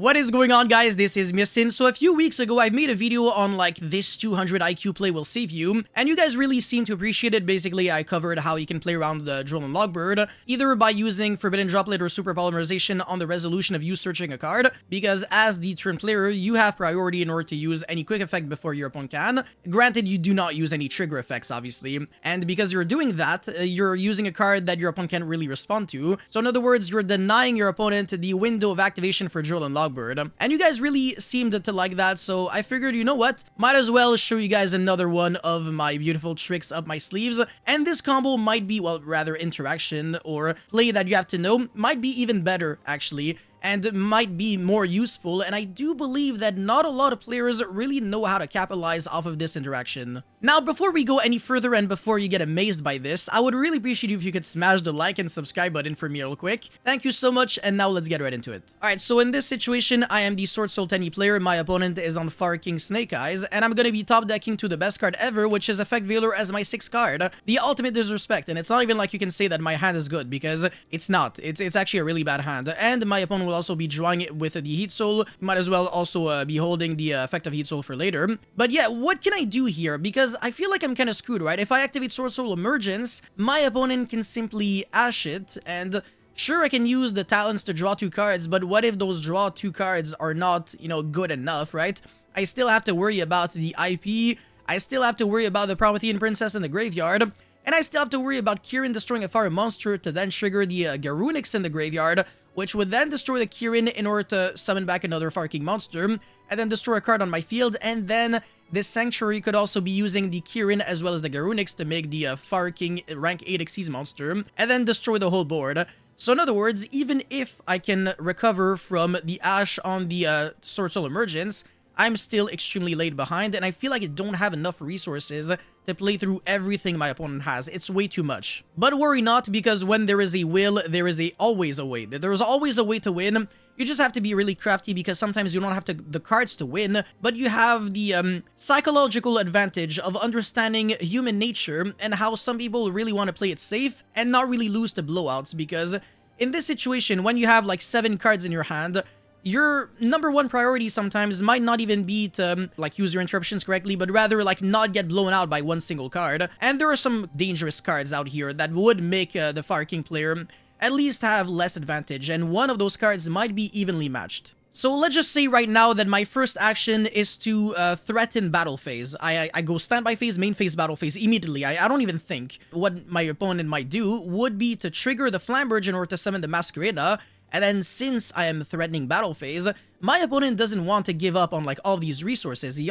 What is going on, guys? This is Missin. So a few weeks ago, I made a video on like this 200 IQ play will save you, and you guys really seem to appreciate it. Basically, I covered how you can play around the Dueling Logbird, either by using Forbidden Droplet or Super Polymerization on the resolution of you searching a card, because as the turn player, you have priority in order to use any quick effect before your opponent can. Granted, you do not use any trigger effects, obviously, and because you're doing that, you're using a card that your opponent can't really respond to. So in other words, you're denying your opponent the window of activation for Dueling Logbird. And you guys really seemed to like that, so I figured, you know what, might as well show you guys another one of my beautiful tricks up my sleeves. And this combo might be, well, rather interaction or play that you have to know, might be even better actually, and might be more useful, and I do believe that not a lot of players really know how to capitalize off of this interaction. Now, before we go any further and before you get amazed by this, I would really appreciate you if you could smash the like and subscribe button for me real quick. Thank you so much, and now let's get right into it. Alright, so in this situation, I am the Sword Soul Tenny player, my opponent is on Far King Snake Eyes, and I'm gonna be top decking to the best card ever, which is Effect Veiler as my 6th card. The ultimate disrespect, and it's not even like you can say that my hand is good, because it's not. It's actually a really bad hand, and my opponent will also be drawing it with the Heat Soul. Might as well also be holding the effect of Heat Soul for later. But yeah, what can I do here? Because I feel like I'm kind of screwed, right? If I activate Sword Soul Emergence, my opponent can simply Ash it, and sure, I can use the talents to draw 2 cards, but what if those draw 2 cards are not, you know, good enough, right? I still have to worry about the IP, I still have to worry about the Promethean Princess in the graveyard, and I still have to worry about Kirin destroying a fire monster to then trigger the Garunix in the graveyard, which would then destroy the Kirin in order to summon back another Far King monster, and then destroy a card on my field, and then this Sanctuary could also be using the Kirin as well as the Garunix to make the Far King rank 8 Xyz monster, and then destroy the whole board. So in other words, even if I can recover from the Ash on the Sword Soul Emergence, I'm still extremely late behind, and I feel like I don't have enough resources to play through everything my opponent has. It's way too much. But worry not, because when there is a will, there is always a way. There is always a way to win. You just have to be really crafty, because sometimes you don't have the cards to win, but you have the psychological advantage of understanding human nature and how some people really want to play it safe and not really lose to blowouts, because in this situation, when you have like 7 cards in your hand, your number one priority sometimes might not even be to like use your interruptions correctly, but rather like not get blown out by one single card. And there are some dangerous cards out here that would make the Fire King player at least have less advantage, and one of those cards might be evenly matched. So let's just say right now that my first action is to threaten battle phase. I go standby phase, main phase, battle phase immediately. I don't even think. What my opponent might do would be to trigger the Flamberge in order to summon the Masquerada. And then since I am threatening battle phase, my opponent doesn't want to give up on like all these resources. He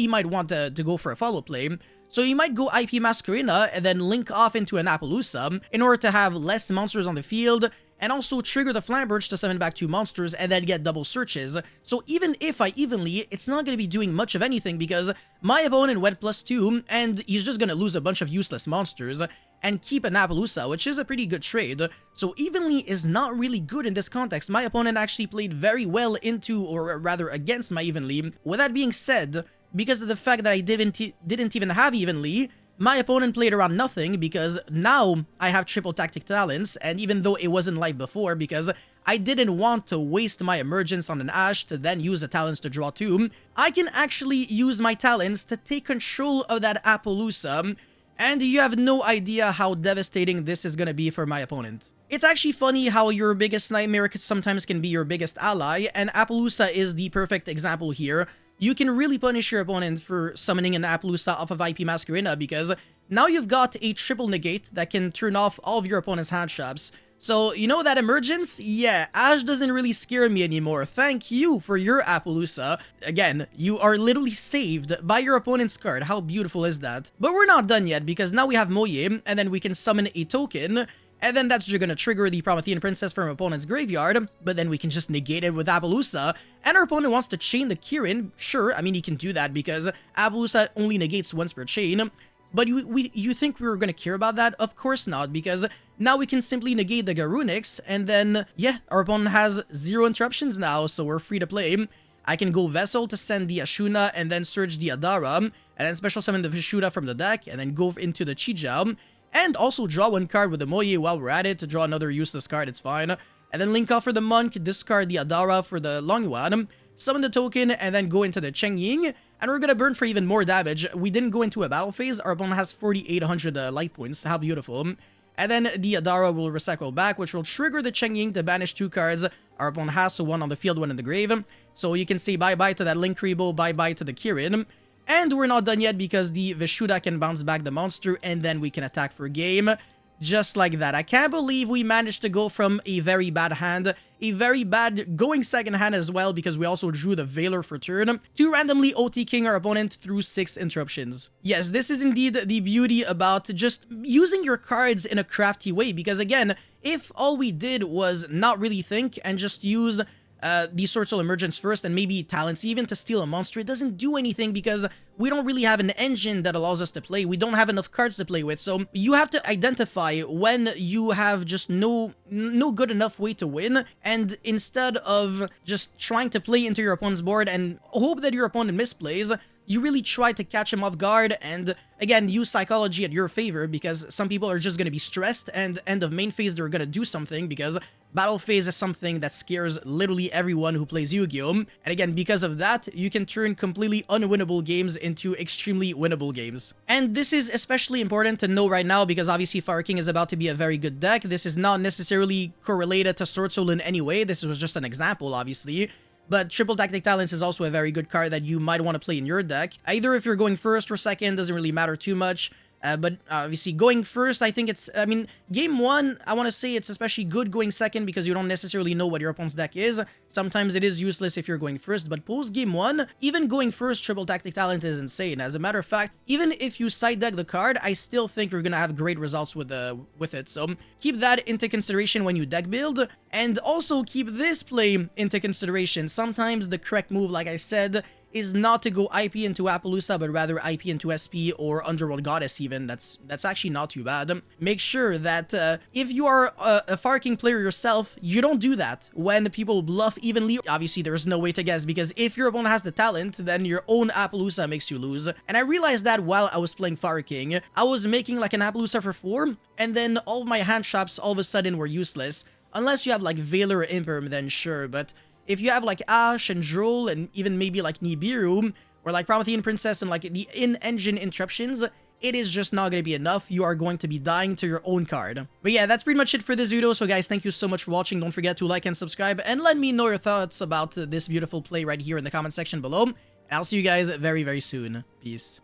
might want to go for a follow play. So he might go IP Masquerada and then link off into an Appaloosa in order to have less monsters on the field, and also trigger the Flamberge to summon back 2 monsters and then get double searches. So even if I evenly, it's not going to be doing much of anything, because my opponent went +2 and he's just going to lose a bunch of useless monsters and keep an Appaloosa, which is a pretty good trade. So evenly is not really good in this context. My opponent actually played very well into, or rather against, my evenly. With that being said, because of the fact that I didn't even have evenly, my opponent played around nothing, because now I have triple tactic talents, and even though it wasn't live before, because I didn't want to waste my emergence on an Ash to then use the talents to draw 2, I can actually use my talents to take control of that Appaloosa, and you have no idea how devastating this is gonna be for my opponent. It's actually funny how your biggest nightmare sometimes can be your biggest ally, and Appaloosa is the perfect example here. You can really punish your opponent for summoning an Appaloosa off of IP Masquerada, because now you've got a triple negate that can turn off all of your opponent's hand traps. So, you know that emergence? Yeah, Ash doesn't really scare me anymore. Thank you for your Appaloosa. Again, you are literally saved by your opponent's card. How beautiful is that? But we're not done yet, because now we have Moye, and then we can summon a token, and then that's just gonna trigger the Promethean Princess from our opponent's graveyard, but then we can just negate it with Appaloosa, and our opponent wants to chain the Kirin. Sure, I mean, he can do that, because Appaloosa only negates once per chain. But you think we were going to care about that? Of course not, because now we can simply negate the Garunix, and then, yeah, our opponent has 0 interruptions now, so we're free to play. I can go Vessel to send the Ashuna, and then search the Adara, and then special summon the Vishuda from the deck, and then go into the Chijiao, and also draw 1 card with the Moye while we're at it to draw another useless card, it's fine. and then link off for the Monk, discard the Adara for the Long Yuan, summon the token, and then go into the Cheng Ying, and we're gonna burn for even more damage. We didn't go into a battle phase. Our opponent has 4,800 life points. How beautiful. And then the Adara will recycle back, which will trigger the Cheng Ying to banish 2 cards. Our opponent has, so 1 on the field, 1 in the grave. So you can say bye-bye to that Link Kribo, bye-bye to the Kirin. And we're not done yet because the Vishuddha can bounce back the monster, and then we can attack for game. Just like that. I can't believe we managed to go from a very bad hand, a very bad going second hand as well, because we also drew the Veiler for turn, to randomly OT-king our opponent through 6 interruptions. Yes, this is indeed the beauty about just using your cards in a crafty way, because again, if all we did was not really think and just use the Sword Soul Emergence first and maybe talents even to steal a monster, it doesn't do anything because we don't really have an engine that allows us to play. We don't have enough cards to play with. So you have to identify when you have just no good enough way to win, and instead of just trying to play into your opponent's board and hope that your opponent misplays, you really try to catch him off guard and, again, use psychology at your favor, because some people are just going to be stressed, and end of main phase they're going to do something, because battle phase is something that scares literally everyone who plays Yu-Gi-Oh! And again, because of that, you can turn completely unwinnable games into extremely winnable games. And this is especially important to know right now, because obviously Fire King is about to be a very good deck. This is not necessarily correlated to Sword Soul in any way. This was just an example, obviously. But Triple Tactic Talents is also a very good card that you might want to play in your deck. Either if you're going first or second, doesn't really matter too much. But obviously going first, I think it's, I mean, game 1, I want to say it's especially good going second because you don't necessarily know what your opponent's deck is. Sometimes it is useless if you're going first, but post game 1, even going first, Triple Tactic Talent is insane. As a matter of fact, even if you side deck the card, I still think you're going to have great results with it. So keep that into consideration when you deck build, and also keep this play into consideration. Sometimes the correct move, like I said, is not to go IP into Appaloosa, but rather IP into SP or Underworld Goddess even. That's actually not too bad. Make sure that if you are a Fire King player yourself, you don't do that when people bluff evenly. Obviously, there's no way to guess, because if your opponent has the talent, then your own Appaloosa makes you lose. And I realized that while I was playing Fire King, I was making like an Appaloosa for 4, and then all of my hand traps all of a sudden were useless. Unless you have like Veiler or Imperm, then sure, but if you have like Ash and Droll and even maybe like Nibiru or like Promethean Princess and like the in-engine interruptions, it is just not going to be enough. You are going to be dying to your own card. But yeah, that's pretty much it for this video. So guys, thank you so much for watching. Don't forget to like and subscribe, and let me know your thoughts about this beautiful play right here in the comment section below. And I'll see you guys very, very soon. Peace.